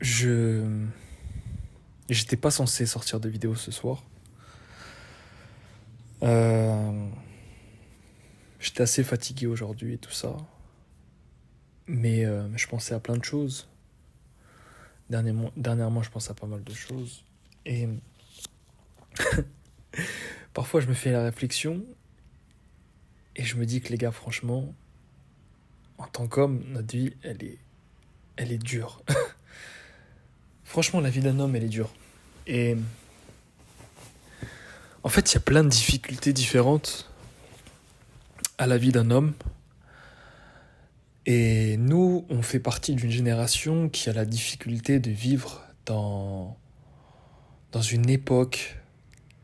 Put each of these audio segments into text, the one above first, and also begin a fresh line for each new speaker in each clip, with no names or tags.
Je J'étais pas censé sortir de vidéo ce soir. Euh, J'étais assez fatigué aujourd'hui et tout ça. Mais je pensais à plein de choses. Dernièrement, je pense à pas mal de choses. Et parfois, je me fais la réflexion et je me dis que les gars, franchement, en tant qu'homme, notre vie, elle est dure. Franchement, la vie d'un homme, elle est dure. Et en fait, il y a plein de difficultés différentes à la vie d'un homme. Et nous, on fait partie d'une génération qui a la difficulté de vivre dans une époque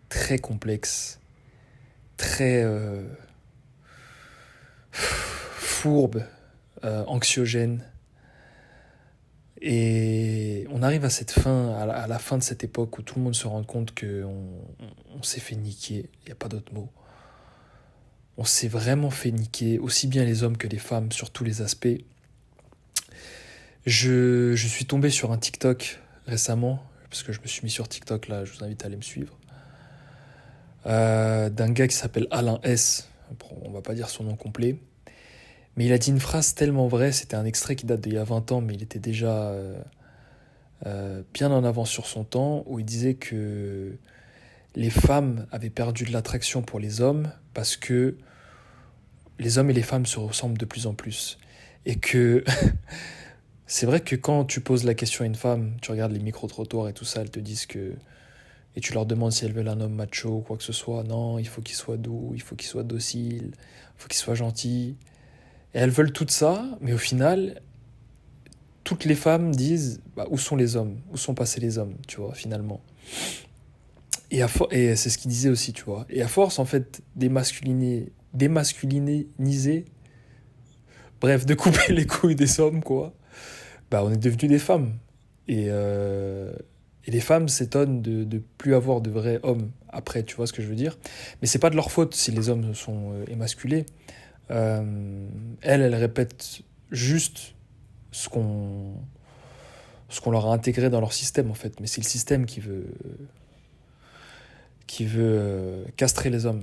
très complexe, très fourbe, anxiogène. Et on arrive à à la fin de cette époque où tout le monde se rend compte on s'est fait niquer, il n'y a pas d'autre mot. On s'est vraiment fait niquer, aussi bien les hommes que les femmes, sur tous les aspects. Je suis tombé sur un TikTok récemment, parce que je me suis mis sur TikTok là, je vous invite à aller me suivre, d'un gars qui s'appelle Alain S. Bon, on va pas dire son nom complet, mais il a dit une phrase tellement vraie, c'était un extrait qui date d'il y a 20 ans, mais il était déjà bien en avance sur son temps, où il disait que les femmes avaient perdu de l'attraction pour les hommes parce que les hommes et les femmes se ressemblent de plus en plus. Et que c'est vrai que quand tu poses la question à une femme, tu regardes les micro-trottoirs et tout ça, elles te disent que... Et tu leur demandes si elles veulent un homme macho ou quoi que ce soit. Non, il faut qu'il soit doux, il faut qu'il soit docile, il faut qu'il soit gentil. Et elles veulent tout ça, mais au final, toutes les femmes disent bah, où sont les hommes? Où sont passés les hommes, tu vois, finalement. Et c'est ce qu'il disait aussi, tu vois. Et à force, en fait, démasculiniser, bref, de couper les couilles des hommes, quoi, bah, on est devenus des femmes. Et, euh, et les femmes s'étonnent de plus avoir de vrais hommes après, tu vois ce que je veux dire. Mais c'est pas de leur faute si les hommes sont émasculés. Elles répètent juste ce qu'on ce qu'on leur a intégré dans leur système, en fait. Mais c'est le système qui veut castrer les hommes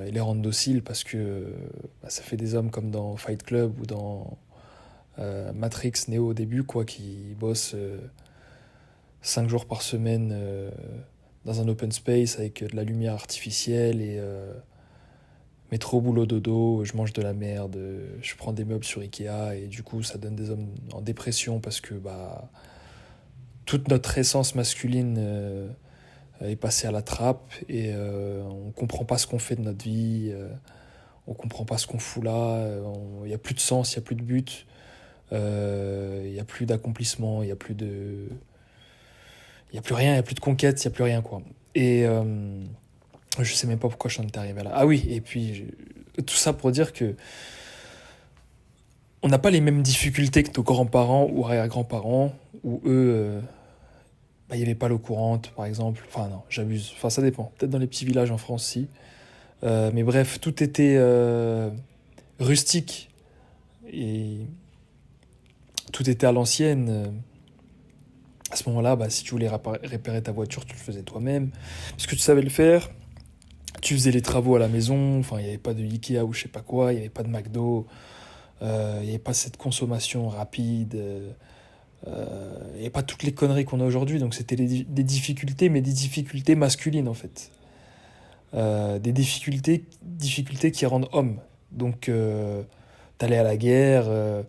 et les rendre dociles parce que bah, ça fait des hommes comme dans Fight Club ou dans Matrix Neo au début, quoi, qui bossent 5 jours par semaine dans un open space avec de la lumière artificielle et métro, boulot, dodo, je mange de la merde, je prends des meubles sur Ikea et du coup ça donne des hommes en dépression parce que bah, toute notre essence masculine est passée à la trappe et on comprend pas ce qu'on fait de notre vie, on comprend pas ce qu'on fout là, il n'y a plus de sens, il n'y a plus de but, il n'y a plus d'accomplissement, il n'y a plus de... Il n'y a plus rien, il n'y a plus de conquête, il n'y a plus rien, quoi. Et je sais même pas pourquoi je suis en étais arrivé là. Ah oui, et puis tout ça pour dire que on n'a pas les mêmes difficultés que nos grands-parents ou arrière-grands-parents, où eux, bah, il n'y avait pas l'eau courante, par exemple. Enfin non, j'abuse. Enfin ça dépend. Peut-être dans les petits villages en France, si. Mais bref, tout était rustique et tout était à l'ancienne. À ce moment-là, bah, si tu voulais réparer ta voiture, tu le faisais toi-même. Parce que tu savais le faire. Tu faisais les travaux à la maison. Enfin, il n'y avait pas de Ikea ou je sais pas quoi. Il n'y avait pas de McDo. Il n'y avait pas cette consommation rapide. Il n'y avait pas toutes les conneries qu'on a aujourd'hui. Donc c'était des difficultés, mais des difficultés masculines en fait. Des difficultés qui rendent homme. Donc t'allais à la guerre.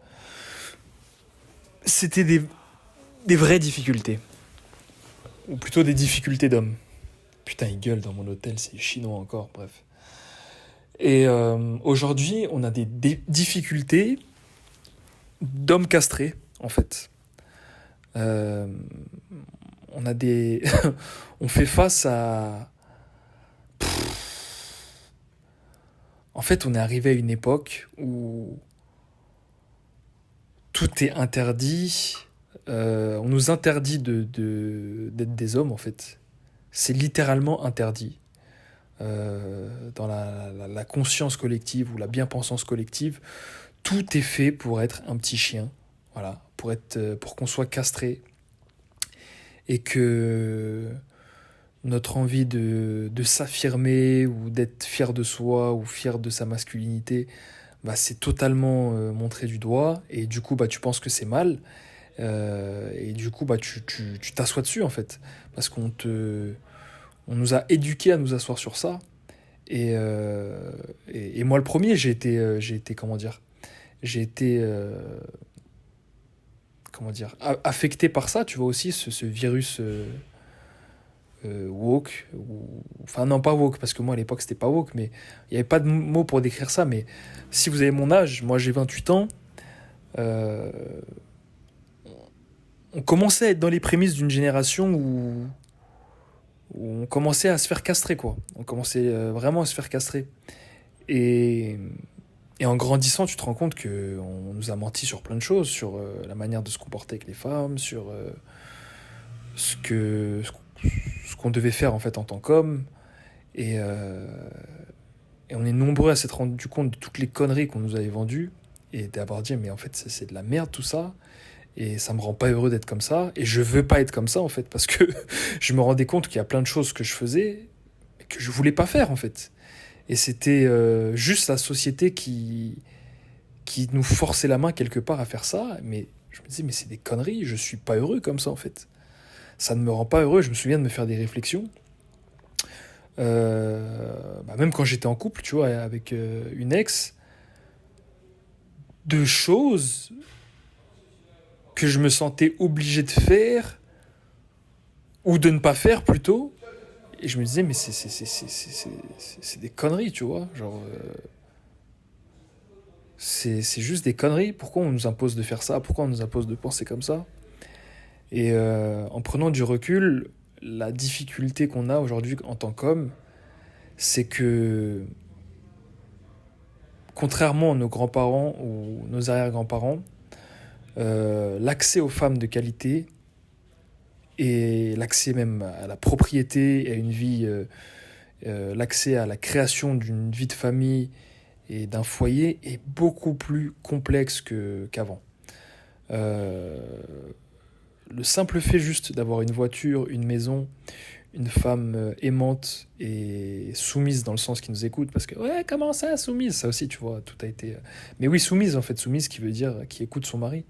C'était des vraies difficultés. Ou plutôt des difficultés d'homme. Putain, il gueule dans mon hôtel, c'est chinois encore, bref. Et aujourd'hui, on a des difficultés d'hommes castrés, en fait. Euh, on a des... on fait face à... En fait, on est arrivé à une époque où tout est interdit. On nous interdit d'être des hommes, en fait. C'est littéralement interdit. Dans la conscience collective ou la bien-pensance collective, tout est fait pour être un petit chien, voilà, pour qu'on soit castré, et que notre envie de s'affirmer ou d'être fier de soi ou fier de sa masculinité, bah, c'est totalement montré du doigt et du coup bah, tu penses que c'est mal et du coup bah, tu t'assois dessus en fait parce on nous a éduqués à nous asseoir sur ça et moi le premier j'ai été comment dire j'ai été comment dire affecté par ça tu vois aussi ce virus woke, enfin non pas woke, parce que moi à l'époque c'était pas woke, mais il n'y avait pas de mots pour décrire ça, mais si vous avez mon âge, moi j'ai 28 ans, euh, on commençait à être dans les prémices d'une génération où on commençait à se faire castrer, quoi. On commençait vraiment à se faire castrer. Et, et en grandissant, tu te rends compte qu'on nous a menti sur plein de choses, sur la manière de se comporter avec les femmes, sur ce que ce qu'on devait faire en fait en tant qu'homme. Et, euh, Et on est nombreux à s'être rendu compte de toutes les conneries qu'on nous avait vendues et d'avoir dit mais en fait c'est de la merde tout ça et ça me rend pas heureux d'être comme ça et je veux pas être comme ça en fait parce que je me rendais compte qu'il y a plein de choses que je faisais mais que je voulais pas faire en fait et c'était juste la société qui nous forçait la main quelque part à faire ça mais je me disais mais c'est des conneries je suis pas heureux comme ça en fait ça ne me rend pas heureux je me souviens de me faire des réflexions bah même quand j'étais en couple, tu vois, avec une ex, de choses que je me sentais obligé de faire, ou de ne pas faire plutôt. Et je me disais, mais c'est des conneries, tu vois. Genre, c'est juste des conneries. Pourquoi on nous impose de faire ça? Pourquoi on nous impose de penser comme ça? Et en prenant du recul, la difficulté qu'on a aujourd'hui en tant qu'homme, c'est que contrairement à nos grands-parents ou nos arrière-grands-parents, l'accès aux femmes de qualité et l'accès même à la propriété et à une vie, l'accès à la création d'une vie de famille et d'un foyer est beaucoup plus complexe qu'avant. Euh, le simple fait juste d'avoir une voiture, une maison, une femme aimante et soumise dans le sens qui nous écoute, parce que ouais, comment ça, soumise? Ça aussi, tu vois, tout a été. Mais oui, soumise en fait, soumise qui veut dire qui écoute son mari.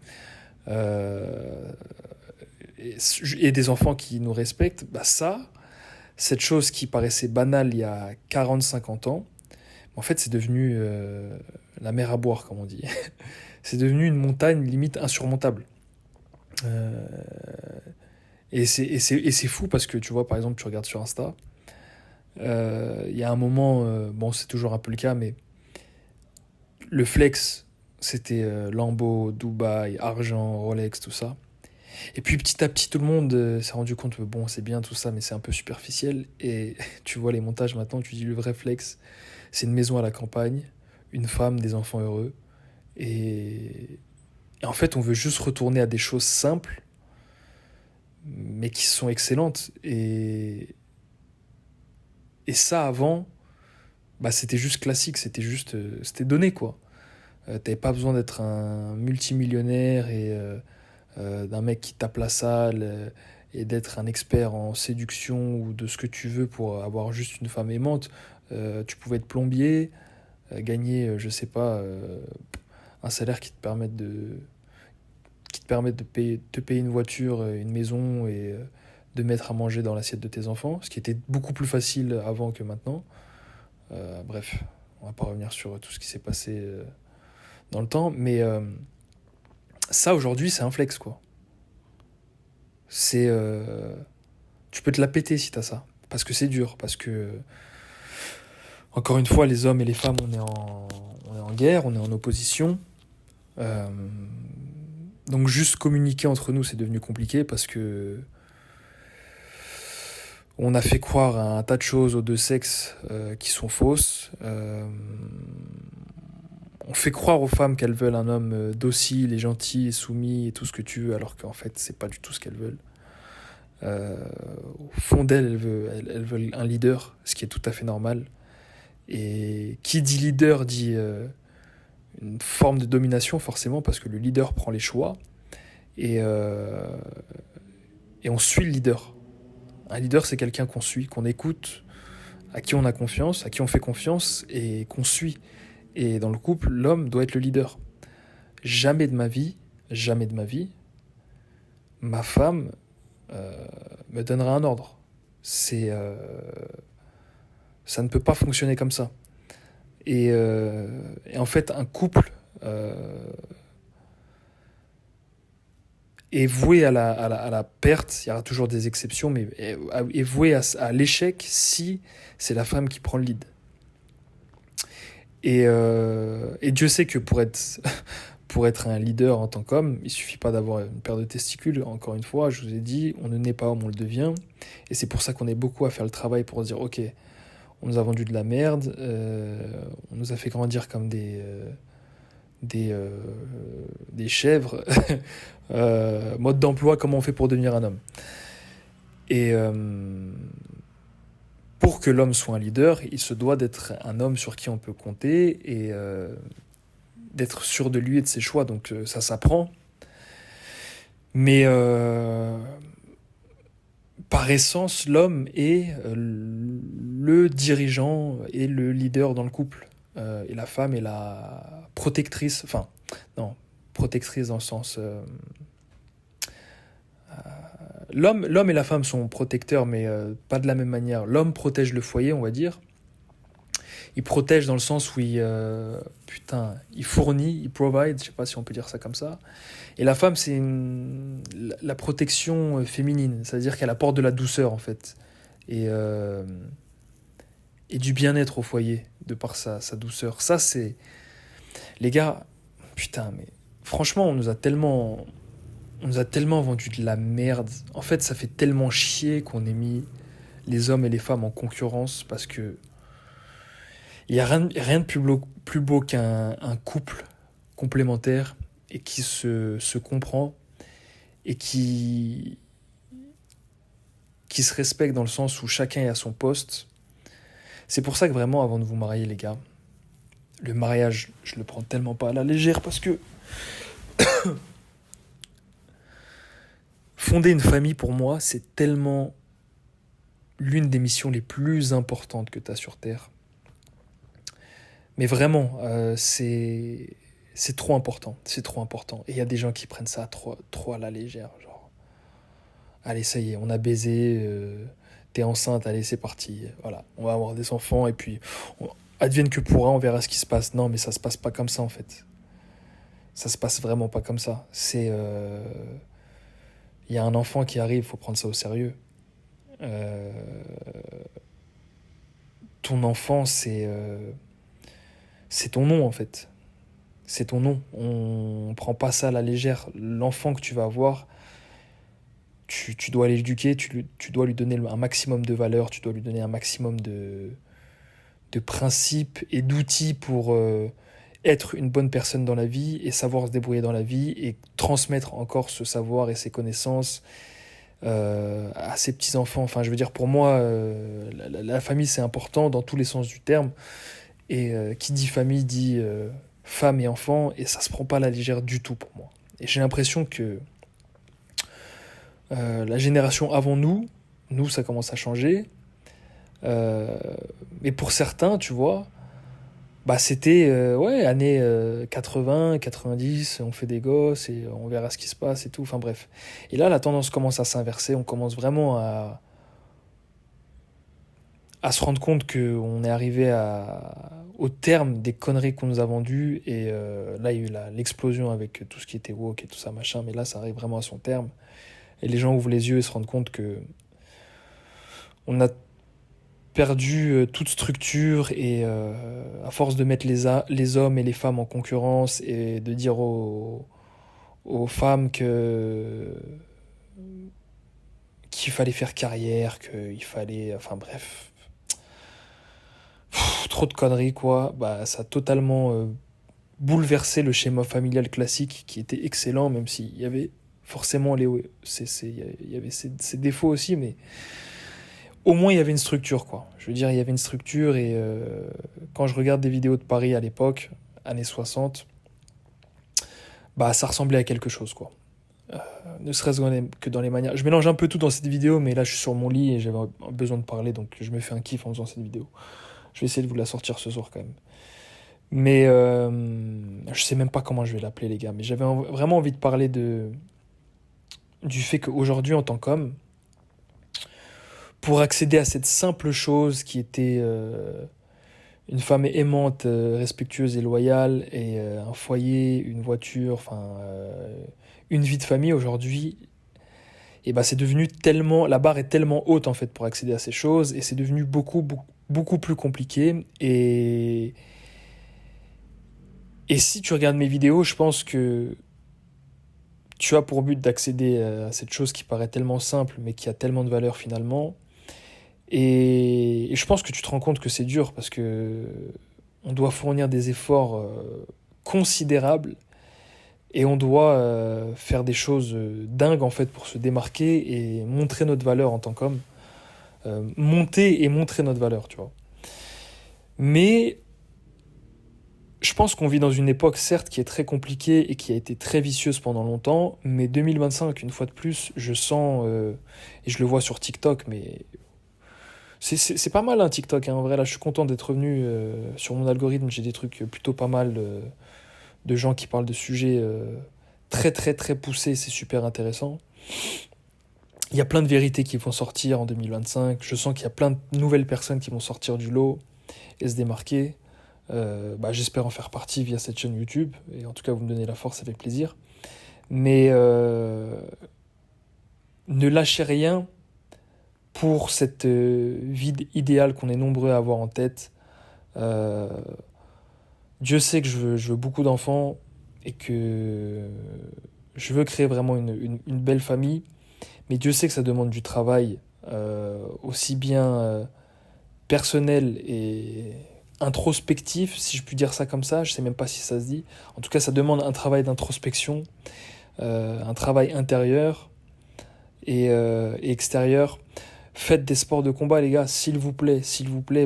Euh, et des enfants qui nous respectent, bah ça, cette chose qui paraissait banale il y a 40 50 ans, en fait, c'est devenu la mer à boire, comme on dit. C'est devenu une montagne limite insurmontable. Euh, et c'est fou parce que tu vois, par exemple, tu regardes sur Insta, il y a un moment, bon, c'est toujours un peu le cas, mais le flex, c'était Lambo, Dubaï, argent, Rolex, tout ça. Et puis petit à petit, tout le monde s'est rendu compte que bon, c'est bien tout ça, mais c'est un peu superficiel. Et tu vois les montages maintenant, tu dis le vrai flex, c'est une maison à la campagne, une femme, des enfants heureux. Et, et en fait, on veut juste retourner à des choses simples, mais qui sont excellentes. Et ça, avant, bah, c'était juste classique, c'était juste, c'était donné quoi. T'avais pas besoin d'être un multimillionnaire et d'un mec qui tape la salle et d'être un expert en séduction ou de ce que tu veux pour avoir juste une femme aimante. Tu pouvais être plombier, gagner, je sais pas, un salaire qui te permette de te payer une voiture, une maison et de mettre à manger dans l'assiette de tes enfants, ce qui était beaucoup plus facile avant que maintenant. Bref, on va pas revenir sur tout ce qui s'est passé dans le temps, mais ça aujourd'hui c'est un flex quoi. C'est tu peux te la péter si t'as ça, parce que c'est dur, parce que encore une fois les hommes et les femmes on est en guerre, on est en opposition. Euh, donc juste communiquer entre nous c'est devenu compliqué parce que on a fait croire à un tas de choses aux deux sexes qui sont fausses. On fait croire aux femmes qu'elles veulent un homme docile et gentil et soumis et tout ce que tu veux, alors qu'en fait, c'est pas du tout ce qu'elles veulent. Euh, Au fond d'elles, elles veulent un leader, ce qui est tout à fait normal. Et qui dit leader dit une forme de domination, forcément, parce que le leader prend les choix. Et, euh, et on suit le leader. Un leader, c'est quelqu'un qu'on suit, qu'on écoute, à qui on a confiance, à qui on fait confiance et qu'on suit. Et dans le couple, l'homme doit être le leader. Jamais de ma vie, ma femme me donnera un ordre. Ça ne peut pas fonctionner comme ça. Et en fait, un couple est voué à la perte. Il y aura toujours des exceptions, mais est voué à l'échec si c'est la femme qui prend le lead. Et Dieu sait que pour être un leader en tant qu'homme, il suffit pas d'avoir une paire de testicules. Encore une fois, je vous ai dit, on ne naît pas homme, on le devient. Et c'est pour ça qu'on est beaucoup à faire le travail pour se dire, ok, on nous a vendu de la merde, on nous a fait grandir comme des chèvres. Mode d'emploi, comment on fait pour devenir un homme. Et pour que l'homme soit un leader, il se doit d'être un homme sur qui on peut compter et d'être sûr de lui et de ses choix. Donc ça s'apprend. Mais par essence, l'homme est le dirigeant et le leader dans le couple. Et la femme est la protectrice. Enfin, non, protectrice dans le sens... l'homme et la femme sont protecteurs, mais pas de la même manière. L'homme protège le foyer, on va dire. Il protège dans le sens où il fournit, il provide, je sais pas si on peut dire ça comme ça. Et la femme, c'est la protection féminine, c'est-à-dire qu'elle apporte de la douceur en fait. Et, et du bien-être au foyer, de par sa douceur. Ça, c'est... Les gars, putain, mais franchement, on nous a tellement vendu de la merde. En fait, ça fait tellement chier qu'on ait mis les hommes et les femmes en concurrence parce que il n'y a rien de plus beau qu'un couple complémentaire et qui se comprend et qui se respecte dans le sens où chacun est à son poste. C'est pour ça que vraiment, avant de vous marier, les gars, le mariage, je le prends tellement pas à la légère parce que fonder une famille, pour moi, c'est tellement l'une des missions les plus importantes que tu as sur Terre. Mais vraiment, c'est trop important. C'est trop important. Et il y a des gens qui prennent ça trop à la légère. Genre, allez, ça y est, on a baisé, t'es enceinte, allez, c'est parti. Voilà, on va avoir des enfants et puis, advienne que pourra, on verra ce qui se passe. Non, mais ça se passe pas comme ça, en fait. Ça se passe vraiment pas comme ça. Il y a un enfant qui arrive, il faut prendre ça au sérieux. Ton enfant, c'est ton nom, en fait. C'est ton nom. On prend pas ça à la légère. L'enfant que tu vas avoir, tu dois l'éduquer, tu dois lui donner un maximum de valeurs, tu dois lui donner un maximum de principes et d'outils pour être une bonne personne dans la vie et savoir se débrouiller dans la vie et transmettre encore ce savoir et ces connaissances à ses petits-enfants. Enfin, je veux dire, pour moi, la famille, c'est important dans tous les sens du terme. Et qui dit famille dit femme et enfant, et ça se prend pas à la légère du tout pour moi. Et j'ai l'impression que la génération avant nous, ça commence à changer. Mais pour certains, tu vois, bah c'était années 80, 90, on fait des gosses et on verra ce qui se passe et tout. Enfin bref. Et là, la tendance commence à s'inverser. On commence vraiment à se rendre compte qu'on est arrivé au terme des conneries qu'on nous a vendues. Et là, il y a eu l'explosion avec tout ce qui était woke et tout ça, machin. Mais là, ça arrive vraiment à son terme. Et les gens ouvrent les yeux et se rendent compte que on a perdu toute structure. Et à force de mettre les hommes et les femmes en concurrence et de dire aux femmes qu'il fallait faire carrière, qu'il fallait... Enfin bref... trop de conneries, quoi. Bah, ça a totalement bouleversé le schéma familial classique qui était excellent, même s'il y avait forcément il y avait ses défauts aussi, mais au moins il y avait une structure, quoi. Je veux dire, il y avait une structure et quand je regarde des vidéos de Paris à l'époque, années 60, bah, ça ressemblait à quelque chose, quoi. ne serait-ce que dans les manières. Je mélange un peu tout dans cette vidéo, mais là je suis sur mon lit et j'avais besoin de parler, donc je me fais un kiff en faisant cette vidéo. Je vais essayer de vous la sortir ce soir quand même. Mais je sais même pas comment je vais l'appeler, les gars. Mais j'avais vraiment envie de parler du fait qu'aujourd'hui, en tant qu'homme, pour accéder à cette simple chose qui était une femme aimante, respectueuse et loyale, et un foyer, une voiture, enfin une vie de famille, aujourd'hui, et ben c'est devenu tellement, la barre est tellement haute en fait pour accéder à ces choses, et c'est devenu beaucoup plus compliqué. Et si tu regardes mes vidéos, je pense que tu as pour but d'accéder à cette chose qui paraît tellement simple, mais qui a tellement de valeur finalement. Et je pense que tu te rends compte que c'est dur parce que on doit fournir des efforts considérables et on doit faire des choses dingues en fait pour se démarquer et montrer notre valeur en tant qu'homme. Monter et montrer notre valeur, tu vois. Mais je pense qu'on vit dans une époque, certes, qui est très compliquée et qui a été très vicieuse pendant longtemps, mais 2025, une fois de plus, je sens, et je le vois sur TikTok, mais c'est pas mal un TikTok, hein, en vrai, là, je suis content d'être revenu sur mon algorithme, j'ai des trucs plutôt pas mal de gens qui parlent de sujets très poussés, c'est super intéressant. Il y a plein de vérités qui vont sortir en 2025, je sens qu'il y a plein de nouvelles personnes qui vont sortir du lot et se démarquer. J'espère en faire partie via cette chaîne YouTube. Et en tout cas, vous me donnez la force, ça fait plaisir. Mais ne lâchez rien pour cette vie idéale qu'on est nombreux à avoir en tête. Euh, Dieu sait que je veux beaucoup d'enfants et que je veux créer vraiment une belle famille. Mais Dieu sait que ça demande du travail aussi bien personnel et introspectif, si je puis dire ça comme ça, je sais même pas si ça se dit. En tout cas, ça demande un travail d'introspection, un travail intérieur et extérieur. Faites des sports de combat, les gars, s'il vous plaît,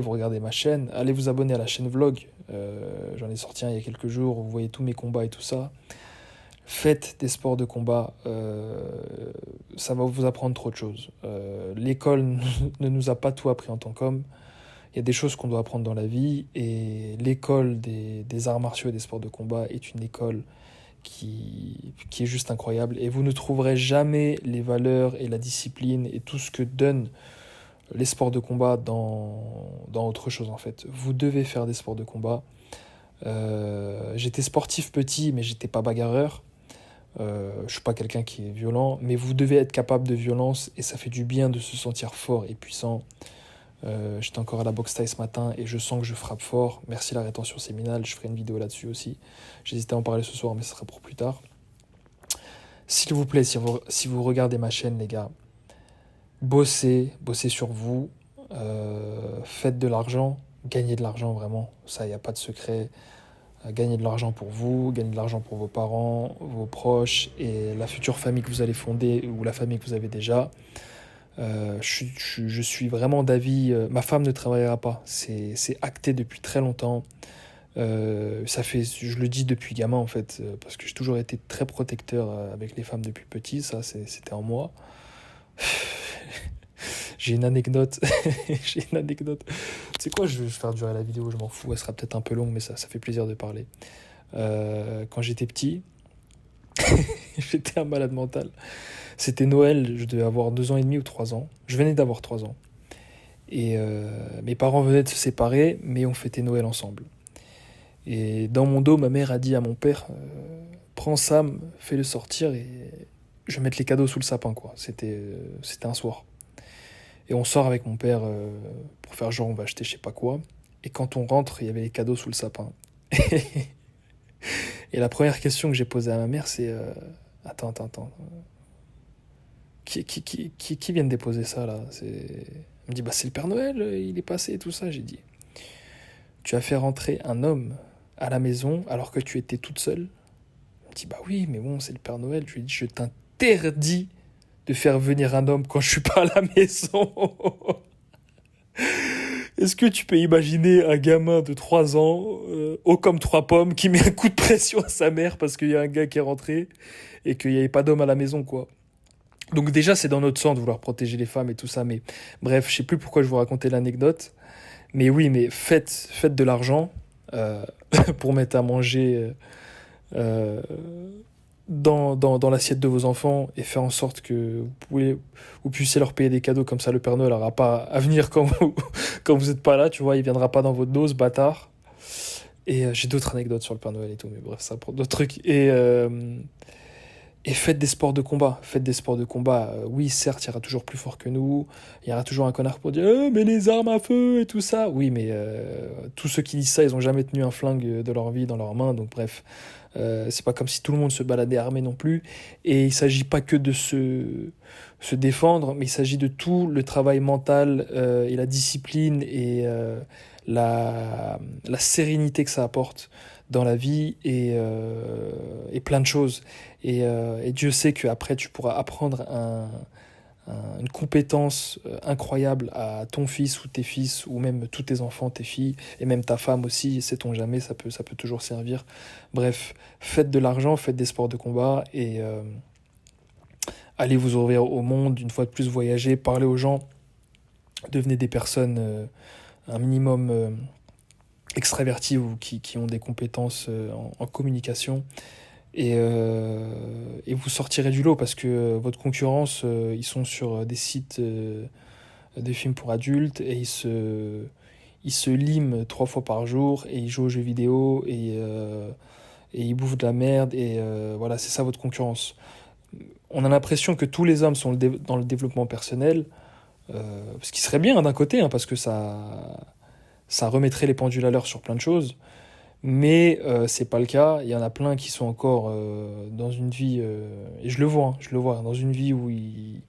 vous regardez ma chaîne, allez vous abonner à la chaîne vlog. J'en ai sorti un il y a quelques jours, vous voyez tous mes combats et tout ça. Faites des sports de combat, ça va vous apprendre trop de choses. L'école ne nous a pas tout appris en tant qu'homme. Il y a des choses qu'on doit apprendre dans la vie et l'école des arts martiaux et des sports de combat est une école qui est juste incroyable. Et vous ne trouverez jamais les valeurs et la discipline et tout ce que donnent les sports de combat dans autre chose en fait. Vous devez faire des sports de combat. J'étais sportif petit mais j'étais pas bagarreur. Je suis pas quelqu'un qui est violent, mais vous devez être capable de violence et ça fait du bien de se sentir fort et puissant. J'étais encore à la boxe thaï ce matin et je sens que je frappe fort. Merci la rétention séminale, je ferai une vidéo là-dessus aussi. J'hésitais à en parler ce soir, mais ce sera pour plus tard. S'il vous plaît, si vous regardez ma chaîne, les gars, bossez sur vous, faites de l'argent, gagnez de l'argent vraiment. Ça, il n'y a pas de secret. Gagnez de l'argent pour vous, gagnez de l'argent pour vos parents, vos proches et la future famille que vous allez fonder ou la famille que vous avez déjà. Je suis vraiment d'avis. Ma femme ne travaillera pas. C'est acté depuis très longtemps. Je le dis depuis gamin en fait, parce que j'ai toujours été très protecteur avec les femmes depuis petit. Ça, c'était en moi. J'ai une anecdote. J'ai une anecdote. Tu sais quoi, je vais faire durer la vidéo, je m'en fous. Elle sera peut-être un peu longue, mais ça fait plaisir de parler. Quand j'étais petit, j'étais un malade mental. C'était Noël, je devais avoir 2 ans et demi ou 3 ans. Je venais d'avoir 3 ans. Et mes parents venaient de se séparer, mais on fêtait Noël ensemble. Et dans mon dos, ma mère a dit à mon père, prends Sam, fais-le sortir et je vais mettre les cadeaux sous le sapin, quoi. C'était un soir. Et on sort avec mon père pour faire genre on va acheter je sais pas quoi. Et quand on rentre, il y avait les cadeaux sous le sapin. Et la première question que j'ai posée à ma mère, c'est attends. Qui vient de déposer ça là? Elle me dit c'est le Père Noël, il est passé et tout ça. J'ai dit tu as fait rentrer un homme à la maison alors que tu étais toute seule? Elle me dit oui, mais bon, c'est le Père Noël. Je lui ai dit je t'interdis de faire venir un homme quand je suis pas à la maison. Est-ce que tu peux imaginer un gamin de 3 ans, haut comme 3 pommes, qui met un coup de pression à sa mère parce qu'il y a un gars qui est rentré et qu'il n'y avait pas d'homme à la maison, quoi. Donc déjà, c'est dans notre sang de vouloir protéger les femmes et tout ça, mais bref, je sais plus pourquoi je vous racontais l'anecdote. Mais oui, mais faites de l'argent euh, pour mettre à manger euh, dans l'assiette de vos enfants et faire en sorte que vous puissiez leur payer des cadeaux comme ça. Le Père Noël n'aura pas à venir quand quand vous êtes pas là, tu vois, il viendra pas dans votre dos, ce bâtard. Et j'ai d'autres anecdotes sur le Père Noël et tout, mais bref, ça pour d'autres trucs. Et faites des sports de combat. Faites des sports de combat. Oui, certes, il y aura toujours plus fort que nous. Il y aura toujours un connard pour dire mais les armes à feu et tout ça. Oui, mais tous ceux qui disent ça, ils ont jamais tenu un flingue de leur vie dans leurs mains. Donc bref, c'est pas comme si tout le monde se baladait armé non plus. Et il s'agit pas que de se défendre, mais il s'agit de tout le travail mental et la discipline et la sérénité que ça apporte dans la vie et plein de choses. Et Dieu sait qu'après, tu pourras apprendre une compétence incroyable à ton fils ou tes fils, ou même tous tes enfants, tes filles, et même ta femme aussi, sait-on jamais, ça peut toujours servir. Bref, faites de l'argent, faites des sports de combat, et allez vous ouvrir au monde, une fois de plus, voyager, parler aux gens, devenez des personnes un minimum extraverties ou qui ont des compétences en communication. Et vous sortirez du lot parce que votre concurrence, ils sont sur des sites de films pour adultes et ils se liment 3 fois par jour et ils jouent aux jeux vidéo et ils bouffent de la merde et voilà, c'est ça votre concurrence. On a l'impression que tous les hommes sont dans le développement personnel, ce qui serait bien d'un côté, hein, parce que ça remettrait les pendules à l'heure sur plein de choses. Mais c'est pas le cas. Il y en a plein qui sont encore dans une vie, et je le vois, dans une vie où ils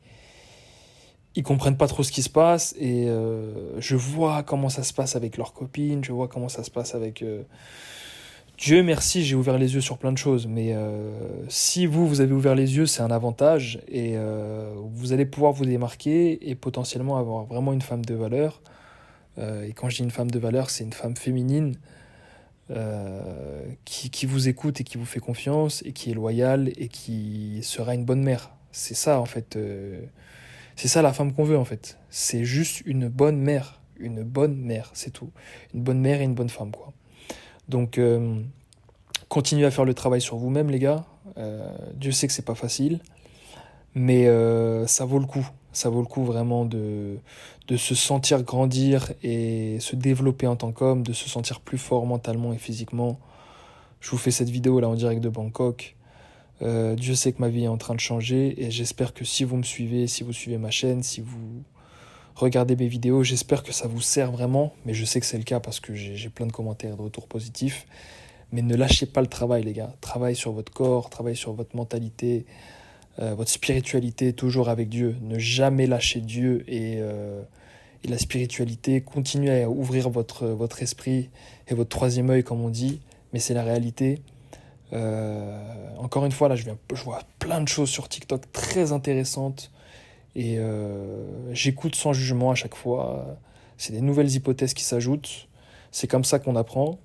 comprennent pas trop ce qui se passe. Et je vois comment ça se passe avec leurs copines, je vois comment ça se passe avec. Dieu merci, j'ai ouvert les yeux sur plein de choses. Mais si vous avez ouvert les yeux, c'est un avantage. Et vous allez pouvoir vous démarquer et potentiellement avoir vraiment une femme de valeur. Et quand je dis une femme de valeur, c'est une femme féminine qui vous écoute et qui vous fait confiance et qui est loyale et qui sera une bonne mère. C'est ça en fait. C'est ça la femme qu'on veut en fait. C'est juste une bonne mère. Une bonne mère, c'est tout. Une bonne mère et une bonne femme quoi. Donc continuez à faire le travail sur vous-même les gars. Dieu sait que c'est pas facile. Mais ça vaut le coup. Ça vaut le coup vraiment de se sentir grandir et se développer en tant qu'homme, de se sentir plus fort mentalement et physiquement. Je vous fais cette vidéo là en direct de Bangkok. Dieu sait que ma vie est en train de changer et j'espère que si vous me suivez, si vous suivez ma chaîne, si vous regardez mes vidéos, j'espère que ça vous sert vraiment. Mais je sais que c'est le cas parce que j'ai plein de commentaires et de retours positifs. Mais ne lâchez pas le travail les gars. Travaille sur votre corps, travaille sur votre mentalité. Votre spiritualité toujours avec Dieu. Ne jamais lâcher Dieu et la spiritualité. Continuez à ouvrir votre esprit et votre troisième œil, comme on dit. Mais c'est la réalité. Encore une fois, là, je vois plein de choses sur TikTok très intéressantes. Et j'écoute sans jugement à chaque fois. C'est des nouvelles hypothèses qui s'ajoutent. C'est comme ça qu'on apprend.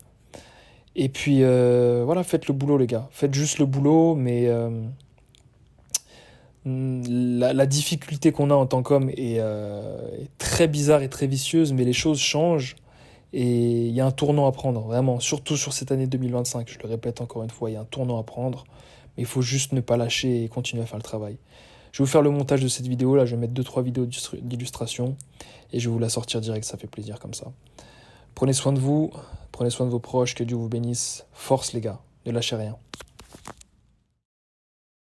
Et puis, voilà, faites le boulot, les gars. Faites juste le boulot, mais... la difficulté qu'on a en tant qu'homme est très bizarre et très vicieuse, mais les choses changent et il y a un tournant à prendre, vraiment, surtout sur cette année 2025, je le répète encore une fois, il y a un tournant à prendre, mais il faut juste ne pas lâcher et continuer à faire le travail. Je vais vous faire le montage de cette vidéo, là je vais mettre 2-3 vidéos d'illustration et je vais vous la sortir direct, ça fait plaisir comme ça. Prenez soin de vous, prenez soin de vos proches, que Dieu vous bénisse, force les gars, ne lâchez rien.